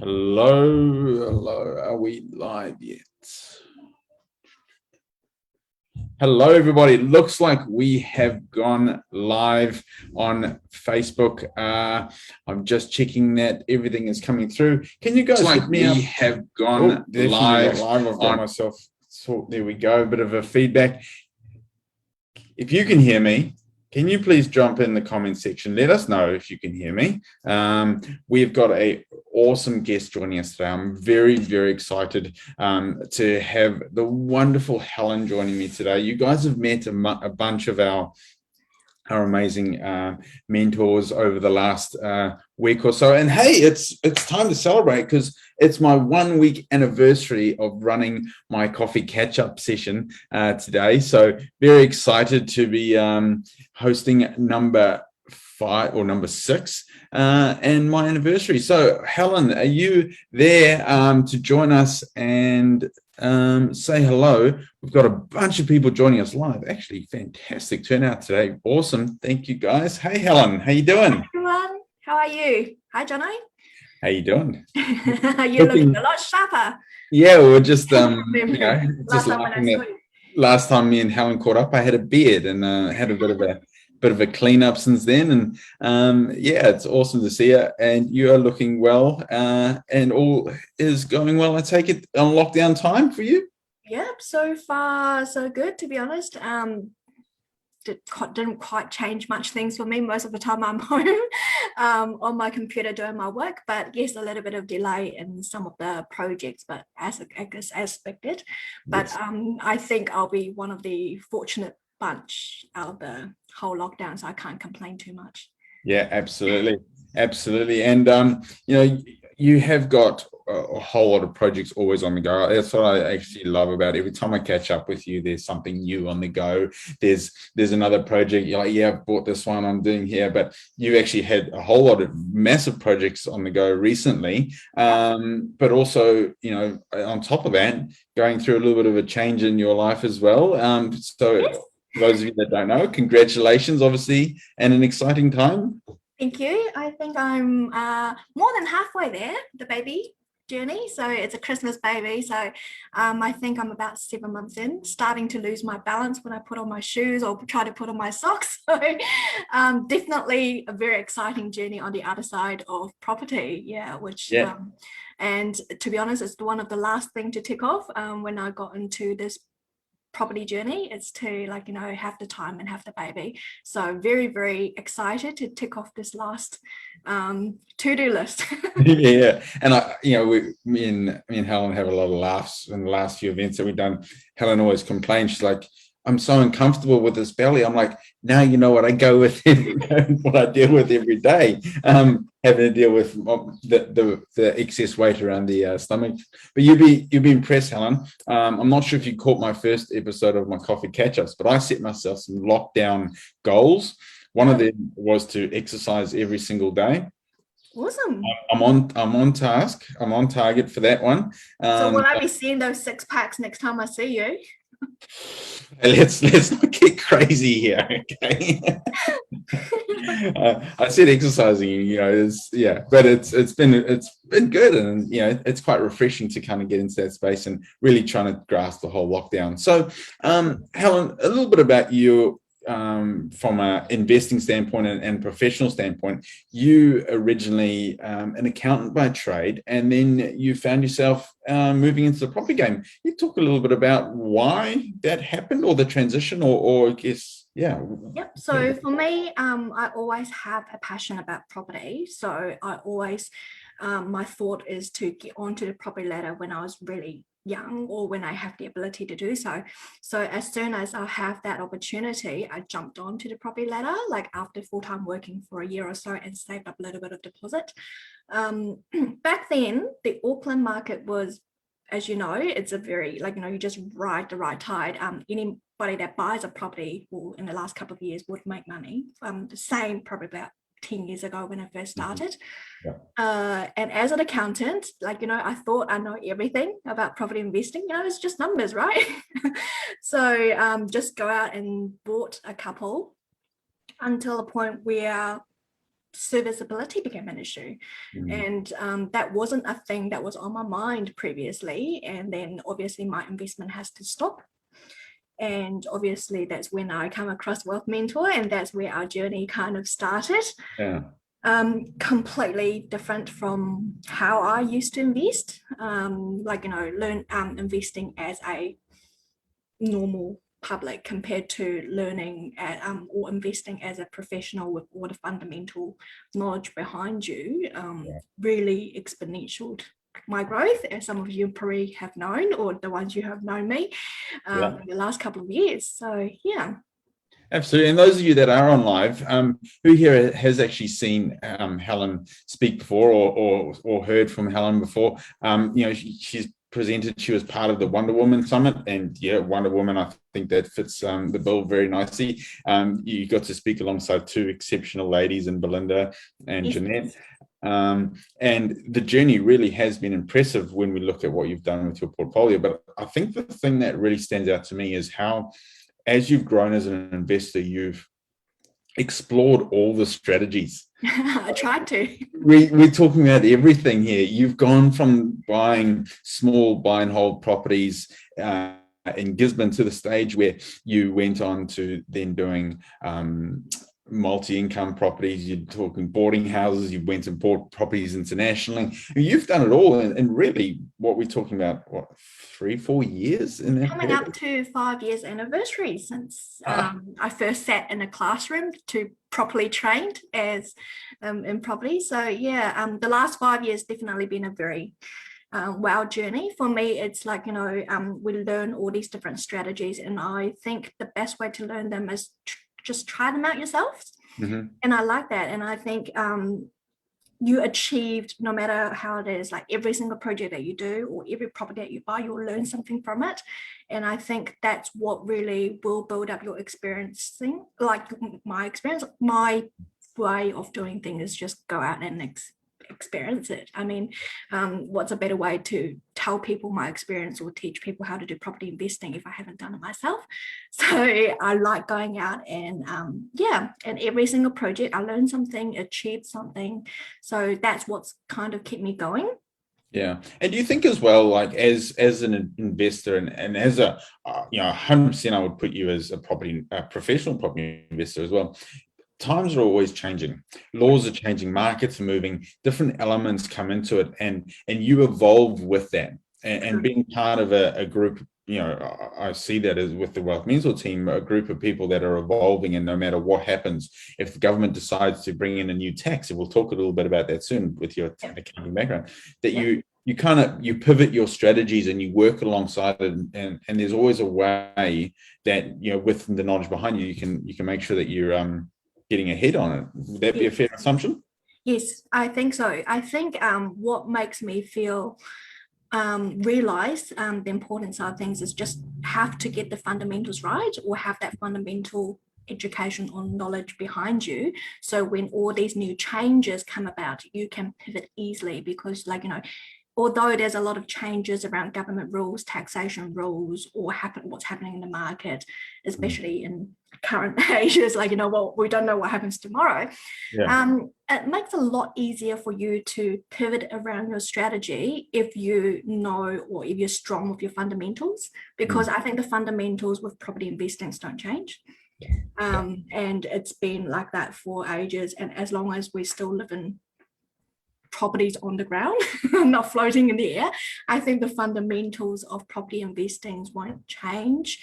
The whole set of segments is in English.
Hello. Are we live yet? Hello, everybody. It looks like we have gone live on Facebook. I'm just checking that everything is coming through. Can you guys hit me up? We have gone live. I've got myself. So there we go. A bit of a feedback. If you can hear me, can you please jump in the comment section? Let us know if you can hear me. We've got an awesome guest joining us today. I'm very, very excited to have the wonderful Helen joining me today. You guys have met a bunch of our amazing mentors over the last week or so. And hey, it's time to celebrate because it's my 1 week anniversary of running my coffee catch-up session today. So very excited to be hosting number 5 or number 6 and my anniversary. So Helen, are you there to join us and say hello? We've got a bunch of people joining us live. Actually, fantastic turnout today. Awesome. Thank you, guys. Hey, Helen, how you doing? Hi, everyone. How are you? Hi, Jono. How you doing? You're looking a lot sharper. Yeah, we were just just laughing at last time me and Helen caught up. I had a beard and had a bit of a cleanup since then, and yeah, it's awesome to see you. And you are looking well, and all is going well. I take it on lockdown time for you. Yep, so far so good, to be honest. Didn't quite change much things for me. Most of the time I'm home on my computer doing my work, but yes, a little bit of delay in some of the projects, but as expected. But yes. I think I'll be one of the fortunate bunch out of the whole lockdown, so I can't complain too much. Yeah, absolutely. And you have got a whole lot of projects always on the go. That's what I actually love about it. Every time I catch up with you, there's something new on the go. There's another project. You're like, yeah, I've bought this one I'm doing here, but you actually had a whole lot of massive projects on the go recently. But also, on top of that, going through a little bit of a change in your life as well. For those of you that don't know, congratulations, obviously, and an exciting time. Thank you. I think I'm more than halfway there, the baby journey. So it's a Christmas baby. So I think I'm about 7 months in, starting to lose my balance when I put on my shoes or try to put on my socks. So definitely a very exciting journey on the other side of property. Yeah, and to be honest, it's one of the last thing to tick off when I got into this property journey. It's to have the time and have the baby. So very, very excited to tick off this last to-do list. Yeah, and me and Helen have a lot of laughs in the last few events that we've done. Helen always complains, she's like, I'm so uncomfortable with this belly. I'm like, now you know what I go with, what I deal with every day, having to deal with the excess weight around the stomach. But you'd be impressed, Helen. I'm not sure if you caught my first episode of my coffee catch-ups, but I set myself some lockdown goals. One of them was to exercise every single day. Awesome. I'm on task. I'm on target for that one. So will I be seeing those 6 packs next time I see you? Let's not get crazy here, okay? I said exercising, but it's been good, and it's quite refreshing to kind of get into that space and really trying to grasp the whole lockdown. So, Helen, a little bit about you. From an investing standpoint and professional standpoint, you originally an accountant by trade, and then you found yourself moving into the property game. You talk a little bit about why that happened, or the transition, or I guess, yeah. Yep. So for me, I always have a passion about property. So I always, my thought is to get onto the property ladder when I was really young, or when I have the ability to do so. So as soon as I have that opportunity, I jumped onto the property ladder, like after full-time working for a year or so, and saved up a little bit of deposit. Back then, the Auckland market was, as you know, it's a very, you just ride the right tide. Anybody that buys a property, or in the last couple of years, would make money. The same probably about 10 years ago when I first started. Yeah. And as an accountant, I thought I know everything about property investing. It's just numbers, right? So just go out and bought a couple until a point where serviceability became an issue. And that wasn't a thing that was on my mind previously. And then obviously my investment has to stop. And obviously that's when I come across Wealth Mentor, and that's where our journey kind of started. Yeah. Completely different from how I used to invest. Learn investing as a normal public compared to learning or investing as a professional with all the fundamental knowledge behind you. Really exponential my growth, as some of you probably have known, or the ones you have known me in the last couple of years. So yeah. Absolutely. And those of you that are on live, who here has actually seen Helen speak before, or heard from Helen before? She's presented. She was part of the Wonder Woman Summit, and Wonder Woman, I think that fits the bill very nicely. You got to speak alongside two exceptional ladies, in Belinda and Jeanette. And the journey really has been impressive when we look at what you've done with your portfolio. But I think the thing that really stands out to me is how, as you've grown as an investor, you've explored all the strategies. I tried to. We're talking about everything here. You've gone from buying small buy and hold properties in Gisborne to the stage where you went on to then doing multi-income properties. You're talking boarding houses. You went and bought properties internationally. You've done it all, and really, what we're talking about, 3-4 years in that coming period? Up to 5 years anniversary since I first sat in a classroom to properly trained as in property. So the last 5 years definitely been a very wow journey for me. It's like, we learn all these different strategies, and I think the best way to learn them is just try them out yourself. And I like that. And I think you achieved, no matter how it is, like every single project that you do or every property that you buy, you'll learn something from it. And I think that's what really will build up your experiencing. Like my experience, my way of doing things is just go out and experience it. I mean, what's a better way to tell people my experience or teach people how to do property investing if I haven't done it myself? So I like going out and and every single project I learned something, achieved something. So that's what's kind of kept me going. Yeah. And do you think as well, like as an investor and as a 100%, I would put you as a professional property investor as well. Times are always changing. Laws are changing. Markets are moving. Different elements come into it, and you evolve with that. And being part of a group, I see that as with the Wealth Mentor team, a group of people that are evolving, and no matter what happens, if the government decides to bring in a new tax, and we'll talk a little bit about that soon with your accounting background, that you pivot your strategies and you work alongside it, and there's always a way that, with the knowledge behind you, you can make sure that you're getting ahead on it. Would that be a fair assumption? Yes, I think so. I think what makes me feel realize the importance of things is just have to get the fundamentals right, or have that fundamental education or knowledge behind you. So when all these new changes come about, you can pivot easily, because although there's a lot of changes around government rules, taxation rules, or what's happening in the market, especially in current ages, we don't know what happens tomorrow. It makes it a lot easier for you to pivot around your strategy if you know, or if you're strong with your fundamentals, because I think the fundamentals with property investing don't change. And it's been like that for ages. And as long as we still live in properties on the ground, not floating in the air, I think the fundamentals of property investing won't change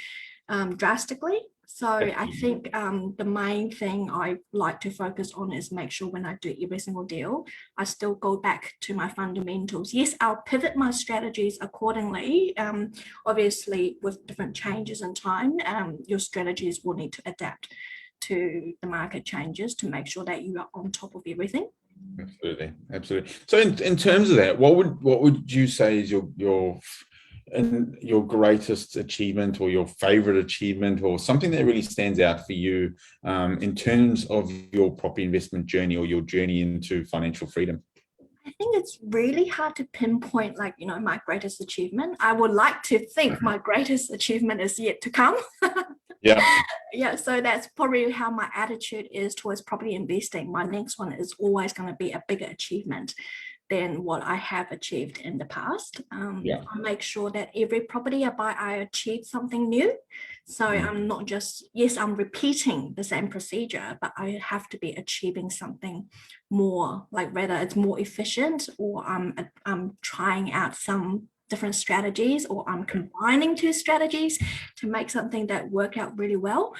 drastically. So I think the main thing I like to focus on is make sure when I do every single deal, I still go back to my fundamentals. Yes, I'll pivot my strategies accordingly. Obviously, with different changes in time, your strategies will need to adapt to the market changes to make sure that you are on top of everything. Absolutely. So in terms of that, what would you say is your greatest achievement, or your favorite achievement, or something that really stands out for you in terms of your property investment journey, or your journey into financial freedom? I think it's really hard to pinpoint my greatest achievement. I would like to think my greatest achievement is yet to come. Yeah. Yeah, so that's probably how my attitude is towards property investing. My next one is always going to be a bigger achievement than what I have achieved in the past. Yeah. I make sure that every property I buy, I achieve something new. So I'm not just, yes, I'm repeating the same procedure, but I have to be achieving something more, like whether it's more efficient or I'm trying out some different strategies, or I'm combining two strategies to make something that work out really well.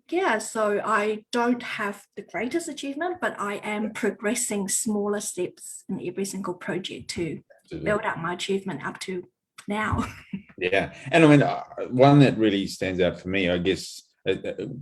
Yeah, so I don't have the greatest achievement, but I am progressing smaller steps in every single project to build up my achievement up to now. Yeah. And I mean, one that really stands out for me, I guess,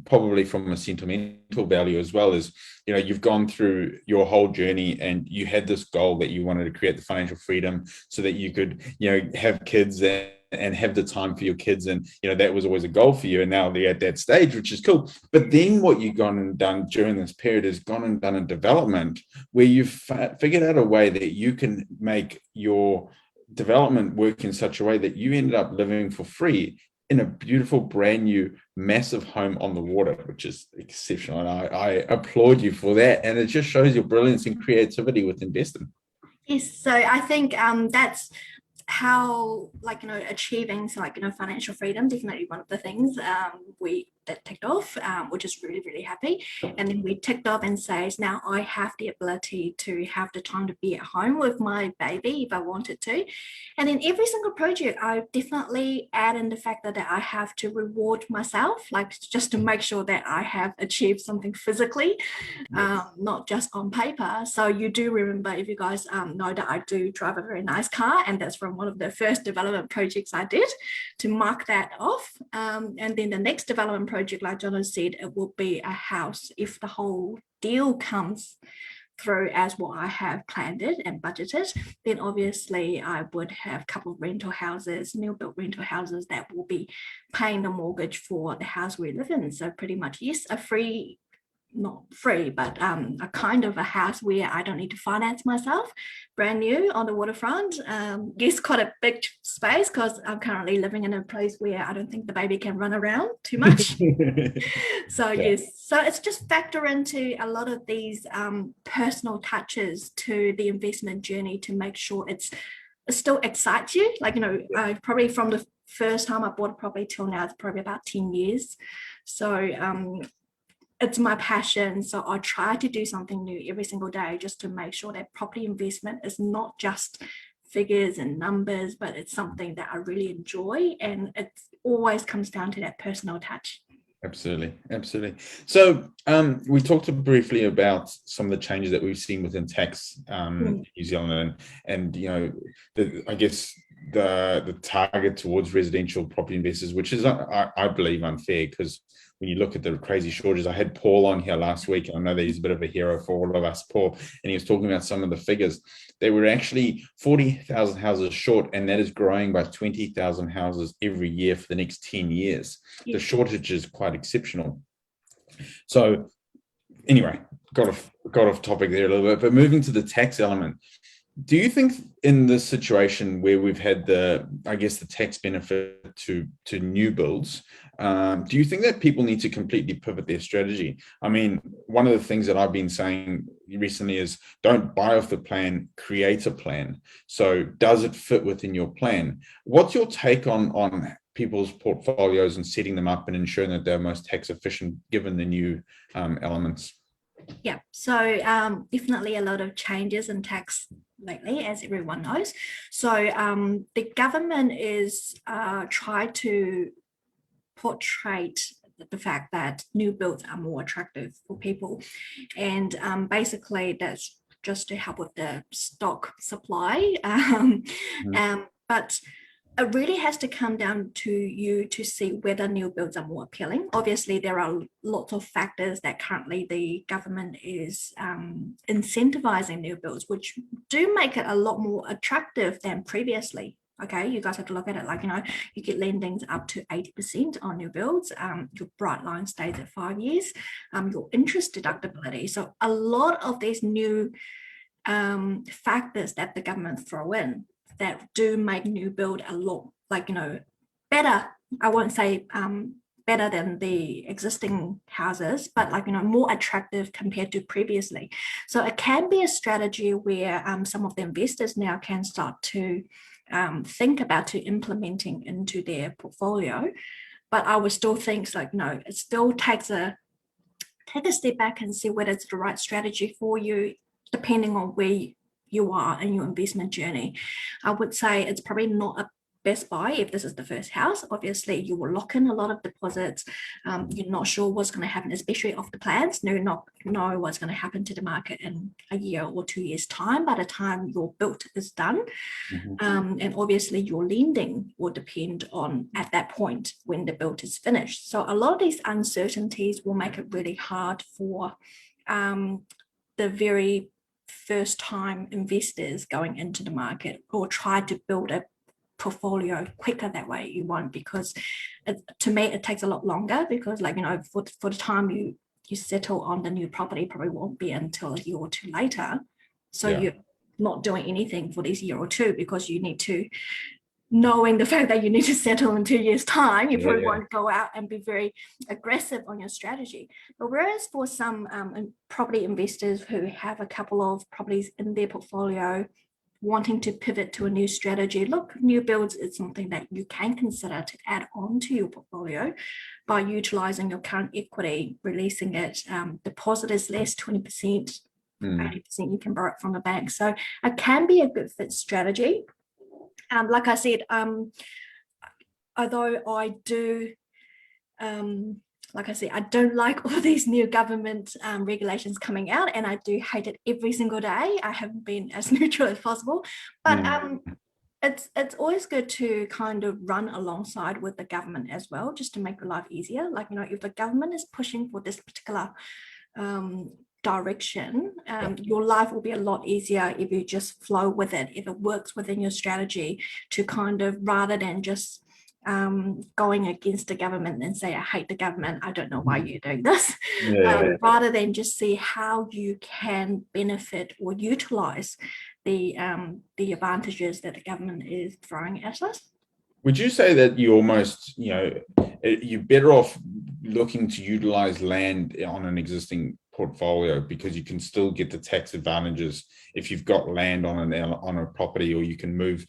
probably from a sentimental value as well, is, you know, you've gone through your whole journey and you had this goal that you wanted to create the financial freedom so that you could, you know, have kids and have the time for your kids. And, you know, that was always a goal for you. And now they're at that stage, which is cool. But then what you've gone and done during this period is gone and done a development where you've figured out a way that you can make your development work in such a way that you ended up living for free in a beautiful, brand new, massive home on the water, which is exceptional. And I applaud you for that. And it just shows your brilliance and creativity with investing. Yes, so I think that's how, like, achieving, so, like, financial freedom, definitely one of the things we that ticked off, which is really, really happy. And then we ticked off and says, now I have the ability to have the time to be at home with my baby if I wanted to. And then every single project, I definitely add in the fact that I have to reward myself, like, just to make sure that I have achieved something physically, not just on paper. So you do remember, if you guys know, that I do drive a very nice car, and that's from one of the first development projects I did to mark that off. And then the next development project, like Jono said, it will be a house. If the whole deal comes through as what I have planned it and budgeted, then obviously I would have a couple of rental houses, new built rental houses that will be paying the mortgage for the house we live in. So pretty much, yes, a free, not free, but a kind of a house where I don't need to finance myself, brand new on the waterfront. Yes, quite a big space because I'm currently living in a place where I don't think the baby can run around too much. So yeah. Yes, so it's just factor into a lot of these personal touches to the investment journey to make sure it still excites you. Like, I probably from the first time I bought a property till now, it's probably about 10 years. So it's my passion. So I try to do something new every single day just to make sure that property investment is not just figures and numbers, but it's something that I really enjoy. And it always comes down to that personal touch. Absolutely. So we talked briefly about some of the changes that we've seen within tax in New Zealand, and I guess the target towards residential property investors, which is I believe unfair, because when you look at the crazy shortages, I had Paul on here last week. I know that he's a bit of a hero for all of us, Paul, and he was talking about some of the figures. They were actually 40,000 houses short, and that is growing by 20,000 houses every year for the next 10 years. Yeah. The shortage is quite exceptional. So anyway, got off topic there a little bit, but moving to the tax element, do you think in this situation where we've had the tax benefit to new builds, do you think that people need to completely pivot their strategy? I mean, one of the things that I've been saying recently is don't buy off the plan, create a plan. So does it fit within your plan? What's your take on people's portfolios and setting them up and ensuring that they're most tax efficient given the new elements? Yeah, so definitely a lot of changes in tax lately, as everyone knows. So the government is trying to portray the fact that new builds are more attractive for people, and basically that's just to help with the stock supply. But it really has to come down to you to see whether new builds are more appealing. Obviously, there are lots of factors that currently the government is incentivizing new builds, which do make it a lot more attractive than previously. Okay, you guys have to look at it like, you get lendings up to 80% on new builds. Your bright line stays at 5 years. Your interest deductibility. So a lot of these new factors that the government throw in that do make new build a lot, better. I won't say better than the existing houses, but like, more attractive compared to previously. So it can be a strategy where some of the investors now can start to think about to implementing into their portfolio. But I would still think like, no, it still takes take a step back and see whether it's the right strategy for you, depending on where you are in your investment journey. I would say it's probably not a best buy if this is the first house. Obviously, you will lock in a lot of deposits. You're not sure what's going to happen, especially off the plans. Not know what's going to happen to the market in a year or 2 years' time by the time your build is done. And obviously, your lending will depend on at that point when the build is finished. So a lot of these uncertainties will make it really hard for the very first time investors going into the market or try to build a portfolio quicker that way. You won't, because to me it takes a lot longer, because like, for the time you settle on the new property probably won't be until a year or two later. So you're not doing anything for this year or two, because you need to, knowing the fact that you need to settle in 2 years' time, you probably won't go out and be very aggressive on your strategy. But whereas for some property investors who have a couple of properties in their portfolio wanting to pivot to a new strategy, look, new builds is something that you can consider to add on to your portfolio by utilizing your current equity, releasing it. Deposit is less, 20%, 80% you can borrow it from the bank. So it can be a good fit strategy. Like I said, although I do, like I said, I don't like all these new government regulations coming out, and I do hate it every single day. I haven't been as neutral as possible, but it's always good to kind of run alongside with the government as well, just to make your life easier. Like, if the government is pushing for this particular direction, your life will be a lot easier if you just flow with it, if it works within your strategy, to kind of, rather than just going against the government and say, I hate the government, I don't know why you're doing this, rather than just see how you can benefit or utilize the advantages that the government is throwing at us. Would you say that you almost, you're better off looking to utilize land on an existing portfolio, because you can still get the tax advantages if you've got land on a property, or you can move,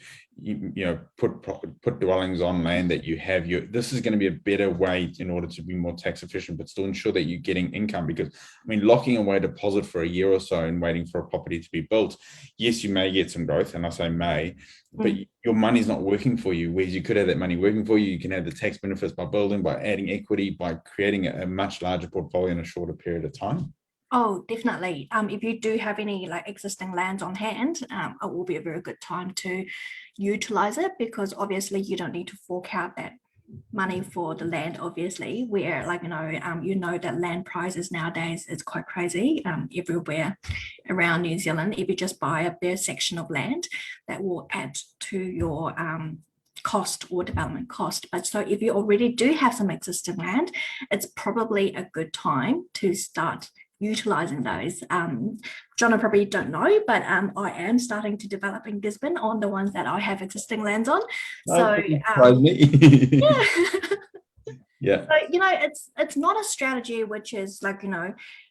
put dwellings on land that you have. This is going to be a better way in order to be more tax efficient, but still ensure that you're getting income. Because locking away a deposit for a year or so and waiting for a property to be built, yes, you may get some growth, and I say may, but your money's not working for you. Whereas you could have that money working for you. You can have the tax benefits by building, by adding equity, by creating a much larger portfolio in a shorter period of time. Oh, definitely. If you do have any existing lands on hand, it will be a very good time to utilize it, because obviously you don't need to fork out that money for the land, obviously, where that land prices nowadays is quite crazy everywhere around New Zealand. If you just buy a bare section of land, that will add to your cost or development cost. But so if you already do have some existing land, it's probably a good time to start utilizing those. Jono probably don't know, but I am starting to develop in Gisborne on the ones that I have existing lands on. So yeah. So it's not a strategy which is that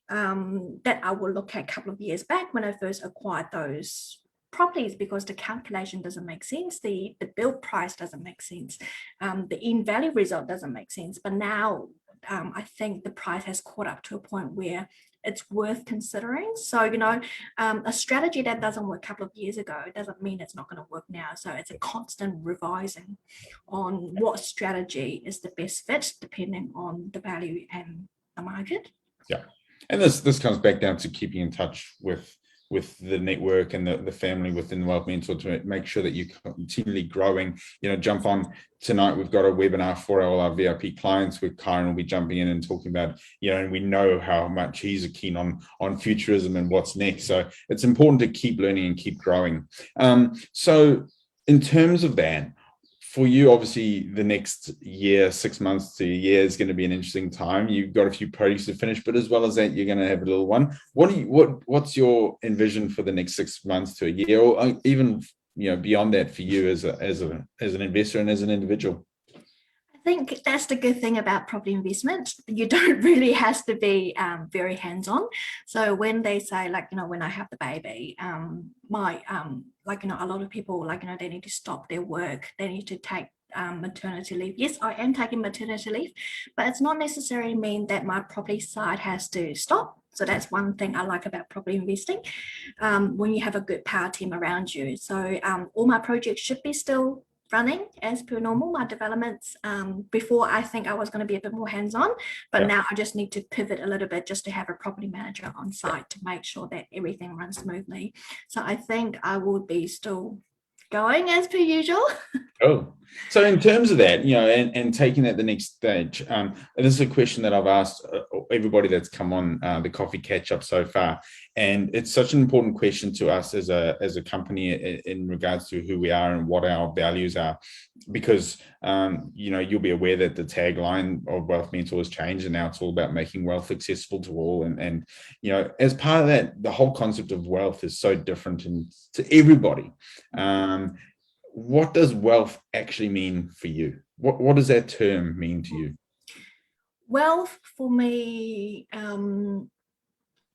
I will look at a couple of years back when I first acquired those properties, because the calculation doesn't make sense, the build price doesn't make sense, the in value result doesn't make sense. But now I think the price has caught up to a point where it's worth considering. So, a strategy that doesn't work a couple of years ago doesn't mean it's not going to work now. So it's a constant revising on what strategy is the best fit, depending on the value and the market. Yeah. And this comes back down to keeping in touch with the network and the family within the Wealth Mentor, to make sure that you're continually growing. Jump on tonight. We've got a webinar for all our VIP clients with Kyron. Will be jumping in and talking about, and we know how much he's keen on futurism and what's next. So it's important to keep learning and keep growing. So in terms of that, for you, obviously, the next year, 6 months to a year, is going to be an interesting time. You've got a few projects to finish, but as well as that, you're going to have a little one. What's your envision for the next 6 months to a year, or even beyond that, for you as an investor and as an individual? I think that's the good thing about property investment. You don't really have to be very hands-on. So when they say, like, when I have the baby, like, a lot of people, like, they need to stop their work. They need to take maternity leave. Yes, I am taking maternity leave, but it's not necessarily mean that my property side has to stop. So that's one thing I like about property investing, when you have a good power team around you. So all my projects should be still running as per normal. My developments, before I think I was going to be a bit more hands-on, but now I just need to pivot a little bit just to have a property manager on site to make sure that everything runs smoothly. So I think I will be still going as per usual. Oh, so in terms of that, and taking that the next stage, this is a question that I've asked everybody that's come on the coffee catch up so far, and it's such an important question to us as a company in regards to who we are and what our values are, because you'll be aware that the tagline of Wealth Mentor has changed, and now it's all about making wealth accessible to all, and as part of that, the whole concept of wealth is so different to everybody. What does wealth actually mean for you? What does that term mean to you? Wealth for me,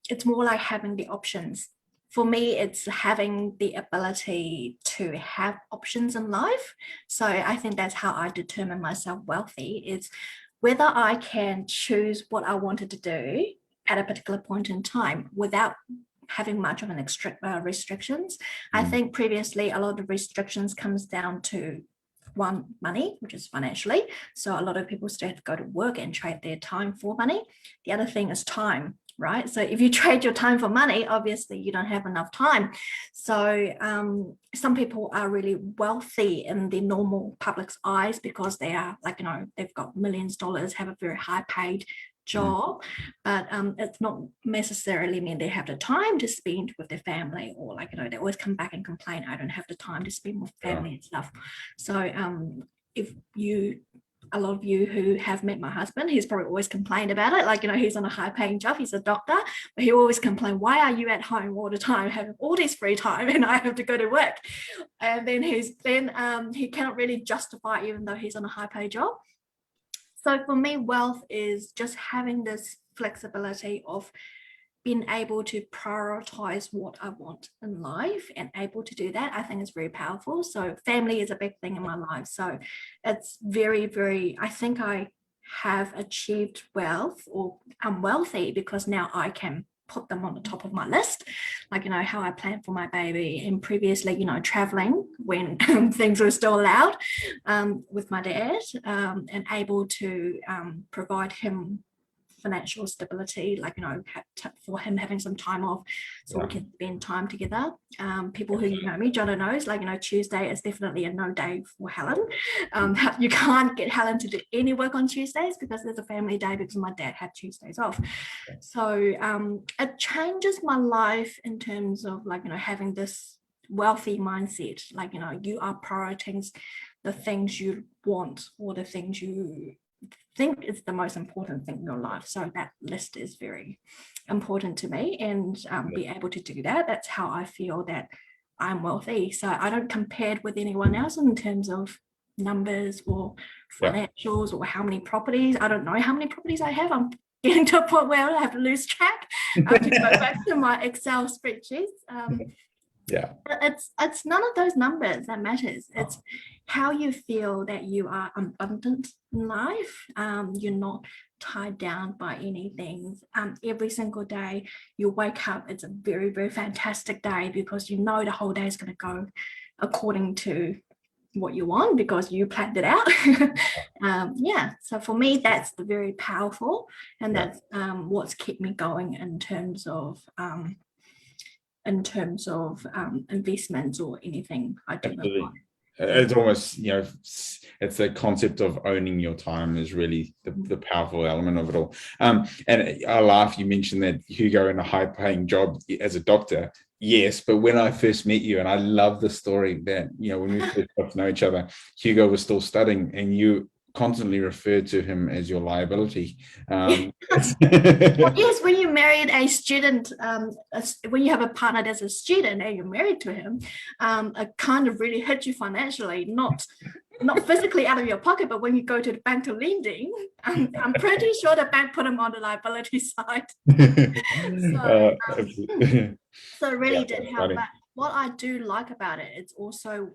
it's more like having the options. For me, it's having the ability to have options in life. So I think that's how I determine myself wealthy. It's whether I can choose what I wanted to do at a particular point in time without having much of an restrictions. I think previously a lot of restrictions comes down to one, money, which is financially. So a lot of people still have to go to work and trade their time for money. The other thing is time, right? So if you trade your time for money, obviously you don't have enough time. So some people are really wealthy in the normal public's eyes because they are, like, they've got millions of dollars, have a very high paid job, but it's not necessarily mean they have the time to spend with their family, or, like, they always come back and complain, I don't have the time to spend with family and stuff. So a lot of you who have met my husband, he's probably always complained about it. Like, he's on a high paying job, he's a doctor, but he always complained, why are you at home all the time having all this free time and I have to go to work? And then he cannot really justify, even though he's on a high paid job. So for me, wealth is just having this flexibility of being able to prioritize what I want in life, and able to do that, I think is very powerful. So family is a big thing in my life. So it's very, very, I think I have achieved wealth, or I'm wealthy because now I can put them on the top of my list, like, how I planned for my baby, and previously, traveling when things were still allowed, with my dad, and able to provide him financial stability, like, for him having some time off so we can spend time together. People who know me, Jono knows, like, Tuesday is definitely a no day for Helen. You can't get Helen to do any work on Tuesdays because there's a family day, because my dad had Tuesdays off. So it changes my life in terms of, like, having this wealthy mindset, like, you are prioritizing the things you want, or the things you think is the most important thing in your life. So that list is very important to me, and be able to do that. That's how I feel that I'm wealthy. So I don't compare it with anyone else in terms of numbers or financials or how many properties. I don't know how many properties I have. I'm getting to a point where I have to lose track. I have to go back to my Excel spreadsheets. But it's none of those numbers that matters. It's how you feel that you are abundant in life. You're not tied down by anything. Every single day you wake up, it's a very, very fantastic day, because the whole day is going to go according to what you want, because you planned it out. So for me, that's the very powerful, and that's what's kept me going in terms of investments or anything I do. It's almost, it's the concept of owning your time is really the powerful element of it all. And I laugh, you mentioned that Hugo in a high paying job as a doctor. Yes, but when I first met you, and I love the story that, when we first got to know each other, Hugo was still studying, and you constantly referred to him as your liability. Well, yes, when you married a student, when you have a partner that's a student and you're married to him, it kind of really hit you financially, not not physically out of your pocket, but when you go to the bank to lending, I'm pretty sure the bank put them on the liability side. So, so it really did help. But what I do like about it, it's also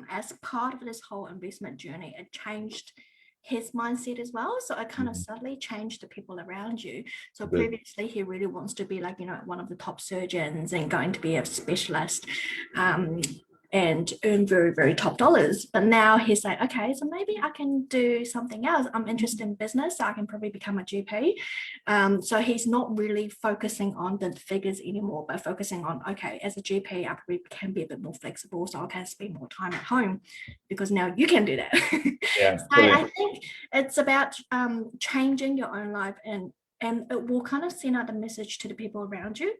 as part of this whole investment journey, it changed his mindset as well. So it kind of subtly changed the people around you. So previously he really wants to be like, you know, one of the top surgeons and going to be a specialist and earn very, very top dollars. But now he's like, okay, so maybe I can do something else. I'm interested in business, so I can probably become a GP. So he's not really focusing on the figures anymore, but focusing on, okay, as a GP, I probably can be a bit more flexible, so I can spend more time at home because now you can do that. Yeah, so I think it's about changing your own life, and it will kind of send out a message to the people around you.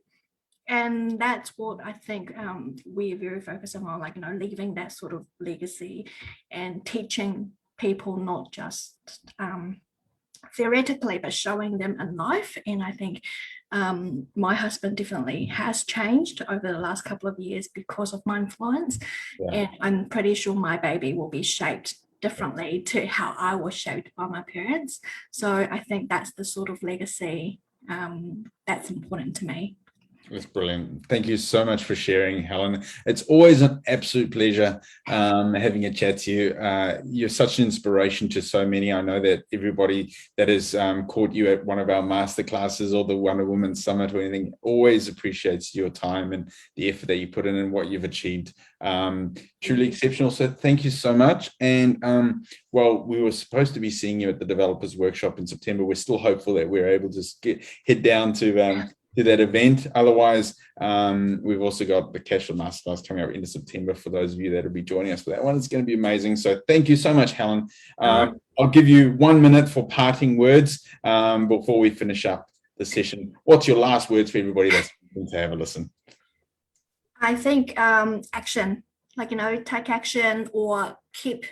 And that's what I think we're very focused on, like, you know, leaving that sort of legacy and teaching people not just theoretically, but showing them in life. And I think my husband definitely has changed over the last couple of years because of my influence. And I'm pretty sure my baby will be shaped differently to how I was shaped by my parents. So I think that's the sort of legacy that's important to me. That's brilliant. Thank you so much for sharing, Helen. It's always an absolute pleasure having a chat to you. You're such an inspiration to so many. I know that everybody that has caught you at one of our masterclasses or the Wonder Woman Summit or anything always appreciates your time and the effort that you put in and what you've achieved. Truly exceptional. So thank you so much. And well, we were supposed to be seeing you at the Developers Workshop in September. We're still hopeful that we're able to head down to that event. Otherwise, we've also got the Cashflow Masterclass coming up into September for those of you that will be joining us for that one. It's going to be amazing. So thank you so much, Helen. I'll give you 1 minute for parting words before we finish up the session. What's your last words for everybody that's going to have a listen? I think action, like, you know, take action or keep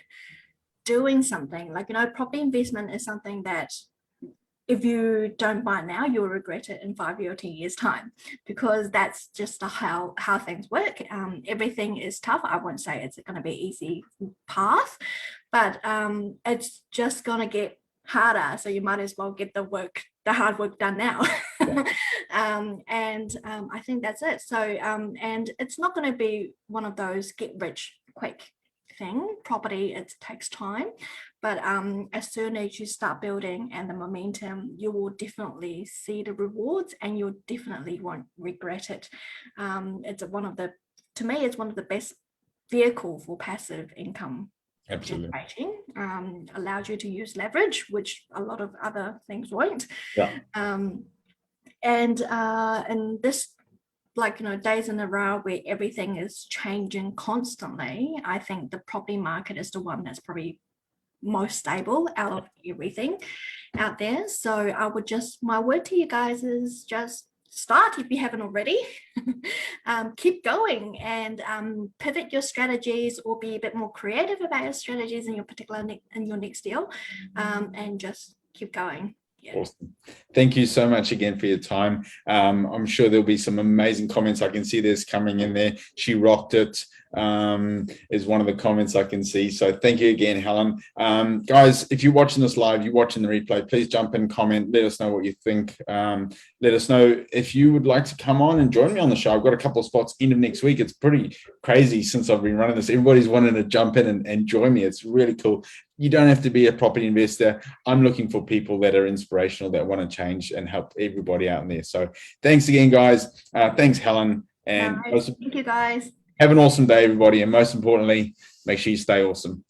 doing something. Like, you know, property investment is something that if you don't buy now, you'll regret it in 5 or 10 years time, because that's just how things work. Everything is tough. I won't say it's going to be an easy path, but it's just going to get harder. So you might as well get the hard work done now. I think that's it. So, and it's not going to be one of those get rich quick thing. Property, it takes time, but as soon as you start building and the momentum, you will definitely see the rewards and you definitely won't regret it. To me, it's one of the best vehicle for passive income. Absolutely. Generating, allows you to use leverage, which a lot of other things won't. And this, like, you know, days in a row where everything is changing constantly, I think the property market is the one that's probably most stable out of everything out there. So I would my word to you guys is just start if you haven't already. Keep going and pivot your strategies or be a bit more creative about your strategies in your next deal, and just keep going. Awesome. Thank you so much again for your time. I'm sure there'll be some amazing comments. I can see there's coming in there. She rocked it is one of the comments I can see. So thank you again, Helen. Guys, if you're watching this live, you're watching the replay, please jump in, comment, let us know what you think. Let us know if you would like to come on and join me on the show. I've got a couple of spots end of next week. It's pretty crazy since I've been running this. Everybody's wanting to jump in and join me. It's really cool. You don't have to be a property investor. I'm looking for people that are inspirational, that want to change and help everybody out in there. So thanks again, guys. Thanks, Helen. And thank you, guys. Have an awesome day, everybody. And most importantly, make sure you stay awesome.